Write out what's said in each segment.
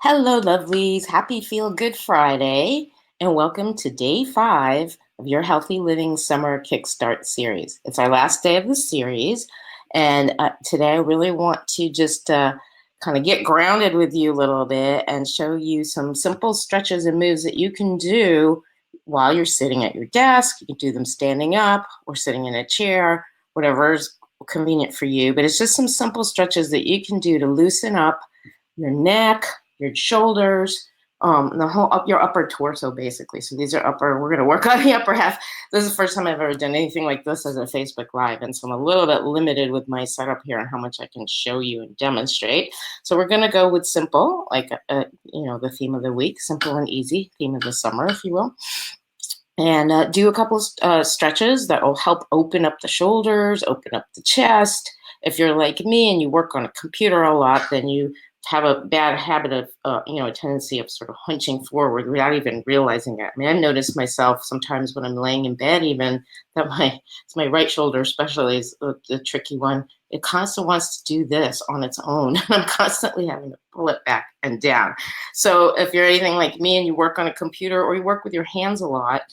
Hello, lovelies. Happy Feel Good Friday, and welcome to day 5 of your Healthy Living Summer Kickstart series. It's our last day of the series, and today I really want to just kind of get grounded with you a little bit and show you some simple stretches and moves that you can do while you're sitting at your desk. You can do them standing up or sitting in a chair, whatever is convenient for you, but it's just some simple stretches that you can do to loosen up your neck, your shoulders, the whole up your upper torso, basically. So these are upper. We're going to work on the upper half. This is the first time I've ever done anything like this as a Facebook Live, and so I'm a little bit limited with my setup here and how much I can show you and demonstrate. So we're going to go with simple, like the theme of the week, simple and easy, theme of the summer, if you will. And do a couple stretches that will help open up the shoulders, open up the chest. If you're like me and you work on a computer a lot, then you have a bad habit of, a tendency of sort of hunching forward without even realizing it. I mean, I've noticed myself sometimes when I'm laying in bed, even that my right shoulder especially is the tricky one. It constantly wants to do this on its own. I'm constantly having to pull it back and down. So if you're anything like me and you work on a computer or you work with your hands a lot,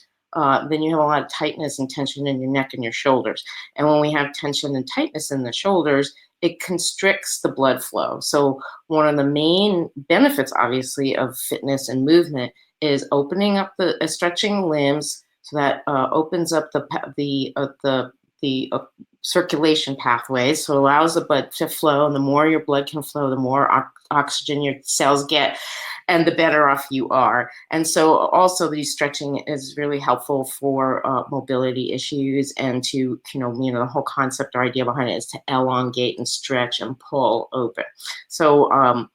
then you have a lot of tightness and tension in your neck and your shoulders. And when we have tension and tightness in the shoulders, it constricts the blood flow. So one of the main benefits, obviously, of fitness and movement is opening up stretching limbs, so that opens up the circulation pathways. So it allows the blood to flow, and the more your blood can flow, the more oxygen your cells get, and the better off you are. And so also the stretching is really helpful for mobility issues, and to, the whole concept or idea behind it is to elongate and stretch and pull open. So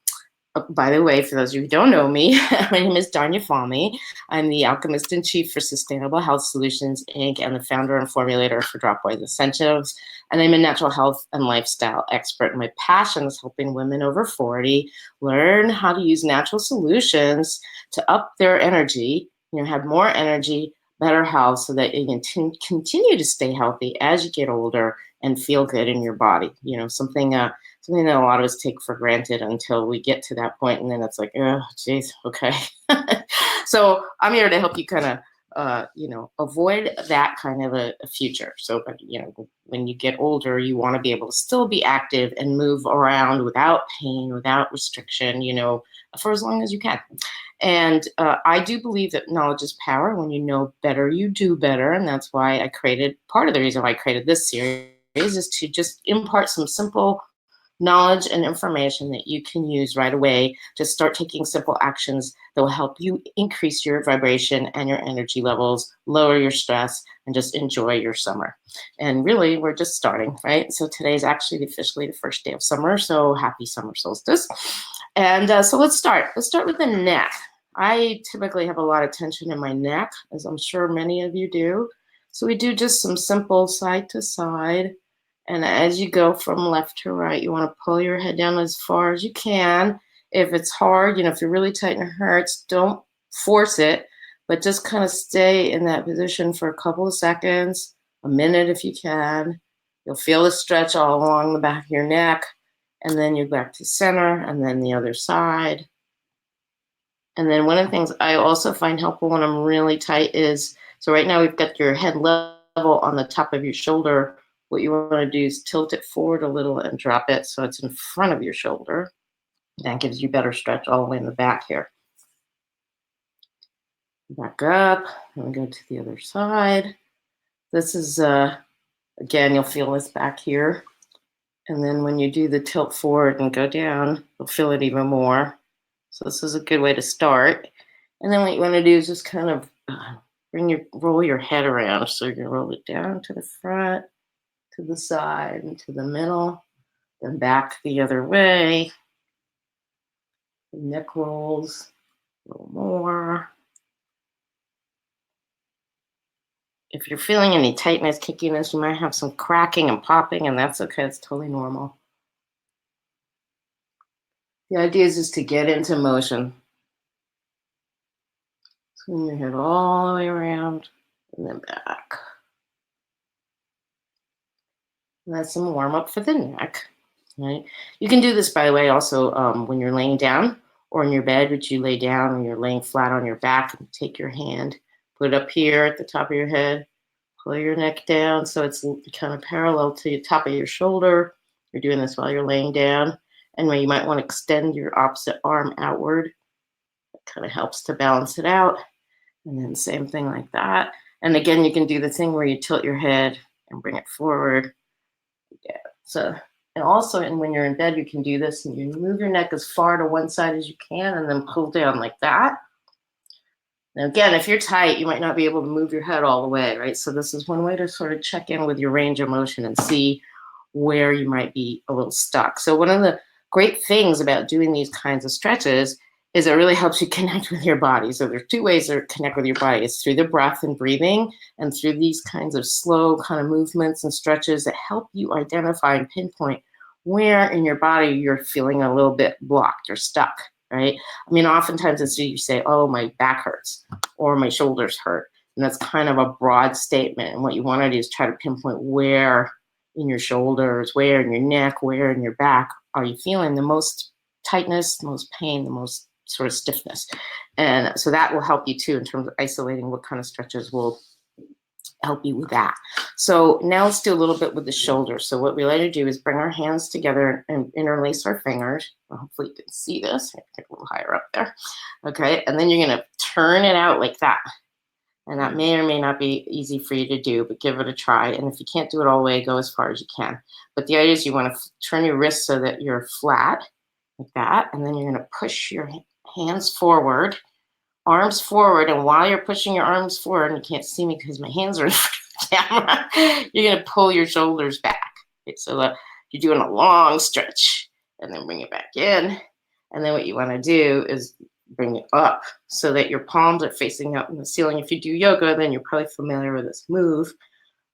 by the way, for those of you who don't know me, my name is Donya Fahmy. I'm the Alchemist in Chief for Sustainable Health Solutions, Inc., and the founder and formulator for Dropwise Essentials. And I'm a natural health and lifestyle expert. And my passion is helping women over 40 learn how to use natural solutions to up their energy, have more energy, better health, so that you can continue to stay healthy as you get older and feel good in your body. Something that a lot of us take for granted until we get to that point, and then it's like, oh, geez, okay. So I'm here to help you kind of, avoid that kind of a future. So, when you get older, you want to be able to still be active and move around without pain, without restriction, for as long as you can. And I do believe that knowledge is power. When you know better, you do better. And that's why part of the reason why I created this series is to just impart some simple knowledge and information that you can use right away to start taking simple actions that will help you increase your vibration and your energy levels, lower your stress, and just enjoy your summer. And really, we're just starting, right? So today's actually officially the first day of summer, so happy summer solstice. And so let's start. Let's start with the neck. I typically have a lot of tension in my neck, as I'm sure many of you do. So we do just some simple side to side. And as you go from left to right, you want to pull your head down as far as you can. If it's hard, if you're really tight and it hurts, don't force it, but just kind of stay in that position for a couple of seconds, a minute if you can. You'll feel the stretch all along the back of your neck, and then you go back to center, and then the other side. And then one of the things I also find helpful when I'm really tight is, so right now we've got your head level on the top of your shoulder. What you want to do is tilt it forward a little and drop it so it's in front of your shoulder. That gives you better stretch all the way in the back here. Back up, and we go to the other side. This is, again, you'll feel this back here. And then when you do the tilt forward and go down, you'll feel it even more. So this is a good way to start. And then what you want to do is just kind of roll your head around. So you're going to roll it down to the front, to the side, and to the middle, then back the other way. The neck rolls a little more. If you're feeling any tightness, kickiness, you might have some cracking and popping, and that's okay. It's totally normal. The idea is just to get into motion. Swing your head all the way around and then back. And that's some warm up for the neck. Right? You can do this, by the way, also when you're laying down or in your bed, which you lay down and you're laying flat on your back, and take your hand, put it up here at the top of your head, pull your neck down so it's kind of parallel to the top of your shoulder. You're doing this while you're laying down. And you might want to extend your opposite arm outward. It kind of helps to balance it out. And then same thing like that. And again, you can do the thing where you tilt your head and bring it forward. Yeah. So, and also, and when you're in bed, you can do this and you move your neck as far to one side as you can and then pull down like that. Now, again, if you're tight, you might not be able to move your head all the way, right? So this is one way to sort of check in with your range of motion and see where you might be a little stuck. So one of the great things about doing these kinds of stretches is it really helps you connect with your body. So there's two ways to connect with your body. It's through the breath and breathing, and through these kinds of slow kind of movements and stretches that help you identify and pinpoint where in your body you're feeling a little bit blocked or stuck, right? I mean, oftentimes it's you say, oh, my back hurts or my shoulders hurt. And that's kind of a broad statement. And what you want to do is try to pinpoint where in your shoulders, where in your neck, where in your back are you feeling the most tightness, the most pain, the most sort of stiffness. And so that will help you too in terms of isolating what kind of stretches will help you with that. So now let's do a little bit with the shoulders. So what we like to do is bring our hands together and interlace our fingers. Well, hopefully you can see this. Get a little higher up there. Okay, and then you're going to turn it out like that. And that may or may not be easy for you to do, but give it a try. And if you can't do it all the way, go as far as you can. But the idea is you want to turn your wrists so that you're flat, like that. And then you're going to push your hands forward, arms forward. And while you're pushing your arms forward, and you can't see me because my hands are in front of the camera, you're going to pull your shoulders back. Okay, so you're doing a long stretch. And then bring it back in. And then what you want to do is bring it up so that your palms are facing up in the ceiling. If you do yoga, then you're probably familiar with this move.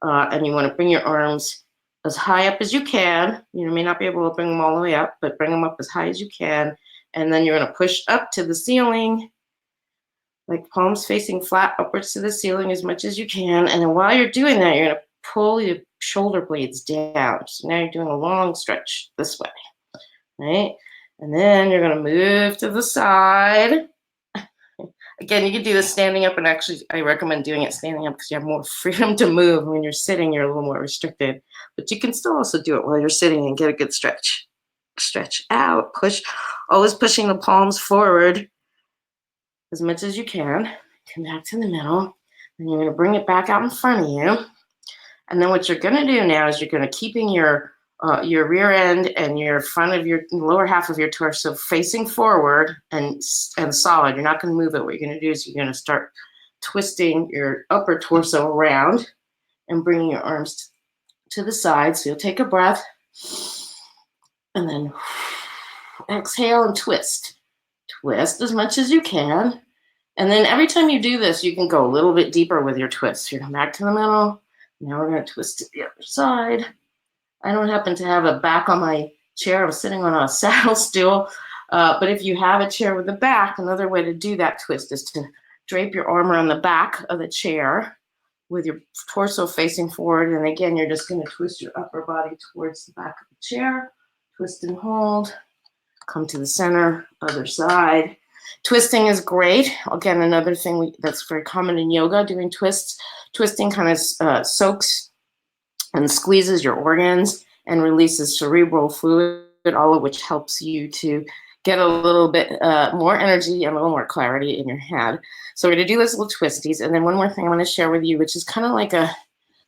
And you want to bring your arms as high up as you can. You may not be able to bring them all the way up, but bring them up as high as you can. And then you're going to push up to the ceiling, like palms facing flat upwards to the ceiling as much as you can. And then while you're doing that, you're going to pull your shoulder blades down. So now you're doing a long stretch this way, right? And then you're going to move to the side. Again, you can do this standing up, and actually I recommend doing it standing up because you have more freedom to move. When you're sitting, you're a little more restricted. But you can still also do it while you're sitting and get a good stretch. Stretch out, push, always pushing the palms forward as much as you can. Come back to the middle. And you're going to bring it back out in front of you. And then what you're going to do now is you're going to keeping your rear end and your front of your lower half of your torso facing forward and solid. You're not going to move it. What you're going to do is you're going to start twisting your upper torso around and bringing your arms to the side. So you'll take a breath and then exhale and twist. Twist as much as you can. And then every time you do this, you can go a little bit deeper with your twist. You're back to the middle. Now we're going to twist to the other side. I don't happen to have a back on my chair. I'm sitting on a saddle stool. But if you have a chair with a back, another way to do that twist is to drape your arm around the back of the chair with your torso facing forward. And again, you're just going to twist your upper body towards the back of the chair. Twist and hold. Come to the center, other side. Twisting is great. Again, another thing that's very common in yoga, doing twists. Twisting kind of soaks and squeezes your organs and releases cerebral fluid, all of which helps you to get a little bit more energy and a little more clarity in your head. So we're going to do those little twisties. And then one more thing I want to share with you, which is kind of like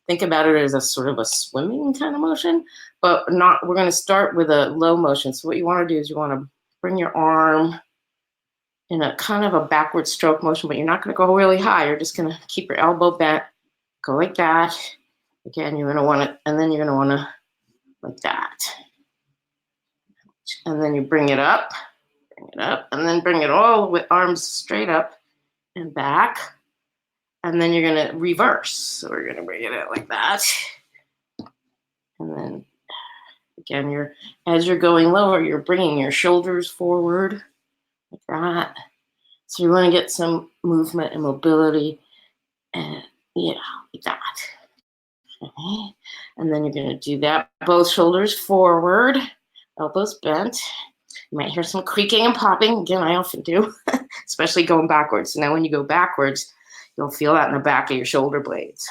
think about it as a sort of a swimming kind of motion, but we're going to start with a low motion. So what you want to do is you want to bring your arm in a kind of a backward stroke motion, but you're not going to go really high. You're just going to keep your elbow bent, go like that. Again, you're going to want to, and then you're going to want to like that. And then you bring it up, and then bring it all with arms straight up and back. And then you're going to reverse. So we're going to bring it out like that. And then again, as you're going lower, you're bringing your shoulders forward like that. So you want to get some movement and mobility, and like that. Okay. And then you're going to do that. Both shoulders forward, elbows bent. You might hear some creaking and popping. Again, I often do, especially going backwards. So now when you go backwards, you'll feel that in the back of your shoulder blades.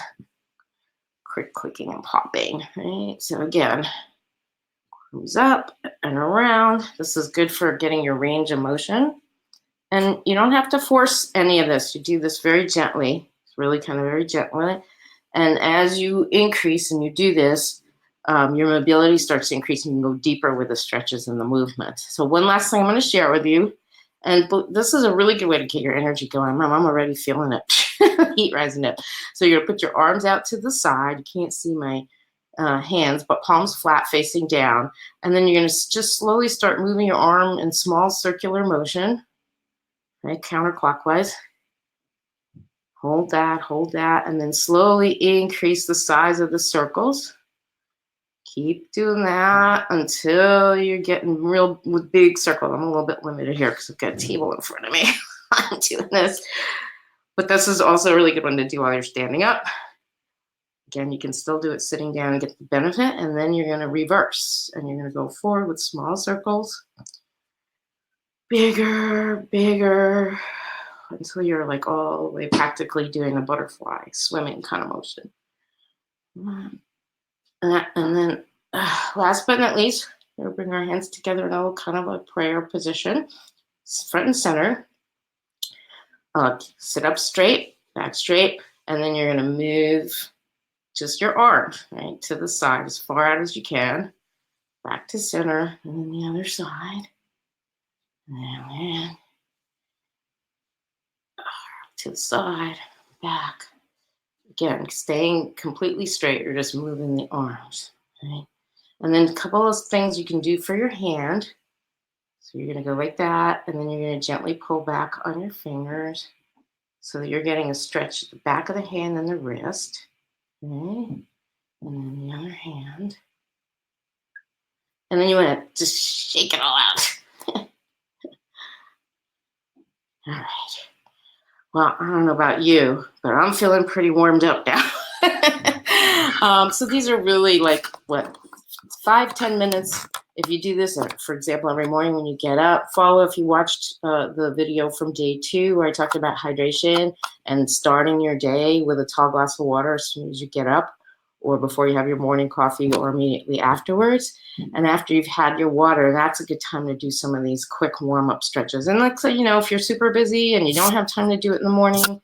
Clicking and popping, right? So again, comes up and around. This is good for getting your range of motion. And you don't have to force any of this. You do this very gently. It's really kind of very gently. And as you increase and you do this, your mobility starts to increase and you can go deeper with the stretches and the movement. So one last thing I'm going to share with you. And this is a really good way to get your energy going. Mom, I'm already feeling it. Heat rising up. So you're going to put your arms out to the side. You can't see my hands, but palms flat facing down. And then you're going to just slowly start moving your arm in small circular motion, right? Counterclockwise. Hold that, and then slowly increase the size of the circles. Keep doing that until you're getting real with big circle. I'm a little bit limited here because I've got a table in front of me. I'm doing this. But this is also a really good one to do while you're standing up. Again, you can still do it sitting down and get the benefit, and then you're going to reverse, and you're going to go forward with small circles. Bigger, until you're like all the way practically doing a butterfly, swimming kind of motion. And then last but not least, we'll bring our hands together in a little kind of a prayer position, front and center. Sit up straight, back straight, and then you're going to move just your arm, right, to the side as far out as you can, back to center, and then the other side. And then to the side, back. Again, staying completely straight, you're just moving the arms, right? And then a couple of things you can do for your hand. So you're going to go like that, and then you're going to gently pull back on your fingers so that you're getting a stretch at the back of the hand and the wrist. Okay? And then the other hand. And then you want to just shake it all out. All right. Well, I don't know about you, but I'm feeling pretty warmed up now. So these are really like, 5-10 minutes. If you do this, for example, every morning when you get up, follow if you watched the video from day 2 where I talked about hydration and starting your day with a tall glass of water as soon as you get up, or before you have your morning coffee, or immediately afterwards. And after you've had your water, that's a good time to do some of these quick warm-up stretches. And let's say, if you're super busy and you don't have time to do it in the morning,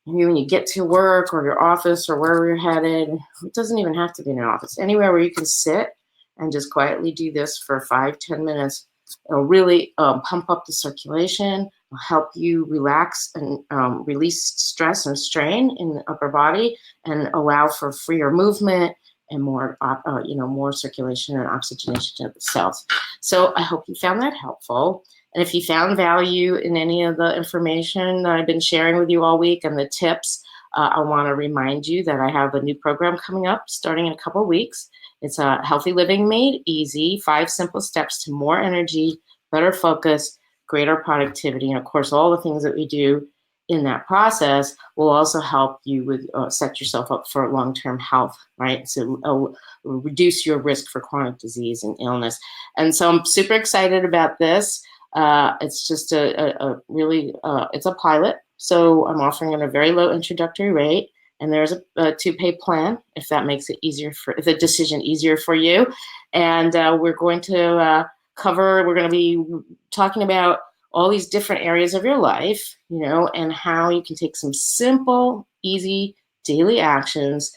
maybe when you get to work or your office or wherever you're headed, it doesn't even have to be in an office, anywhere where you can sit and just quietly do this for 5-10 minutes. It'll really pump up the circulation, will help you relax and release stress and strain in the upper body, and allow for freer movement and more, more circulation and oxygenation of the cells. So I hope you found that helpful. And if you found value in any of the information that I've been sharing with you all week and the tips, I want to remind you that I have a new program coming up starting in a couple of weeks. It's a Healthy Living Made Easy, 5 simple steps to more energy, better focus, greater productivity. And of course, all the things that we do in that process will also help you with set yourself up for long-term health, right? So reduce your risk for chronic disease and illness. And so I'm super excited about this. It's just it's a pilot. So I'm offering at a very low introductory rate. And there's a 2-pay plan if that makes it easier if the decision easier for you. And we're going to we're going to be talking about all these different areas of your life, and how you can take some simple, easy daily actions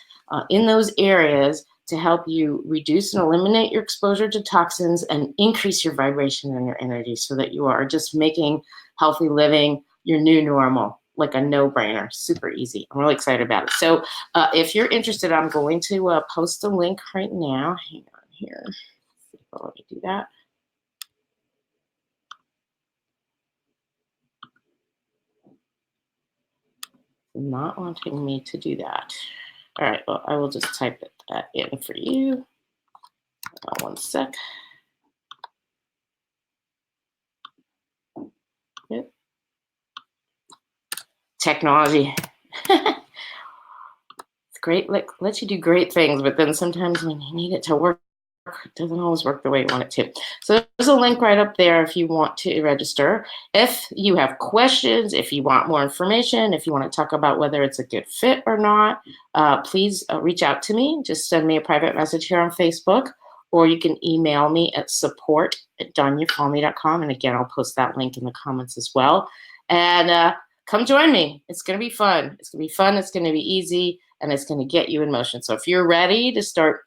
in those areas to help you reduce and eliminate your exposure to toxins and increase your vibration and your energy, so that you are just making healthy living your new normal. Like a no-brainer, super easy. I'm really excited about it. So if you're interested, I'm going to post a link right now. Hang on here. Let me do that. Not wanting me to do that. All right, well, I will just type that in for you. Hold on one sec. Yep. Technology. It's great, lets you do great things, but then sometimes when you need it to work doesn't always work the way you want it to. So there's a link right up there if you want to register. If you have questions, if you want more information, if you want to talk about whether it's a good fit or not, please reach out to me. Just send me a private message here on Facebook, or you can email me at support@donyafahmy.com. And again, I'll post that link in the comments as well. And come join me. It's going to be fun. It's going to be fun. It's going to be easy, and it's going to get you in motion. So if you're ready to start,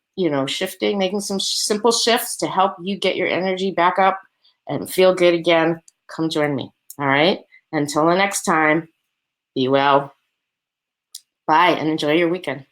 shifting, making some simple shifts to help you get your energy back up and feel good again, come join me. All right. Until the next time, be well. Bye and enjoy your weekend.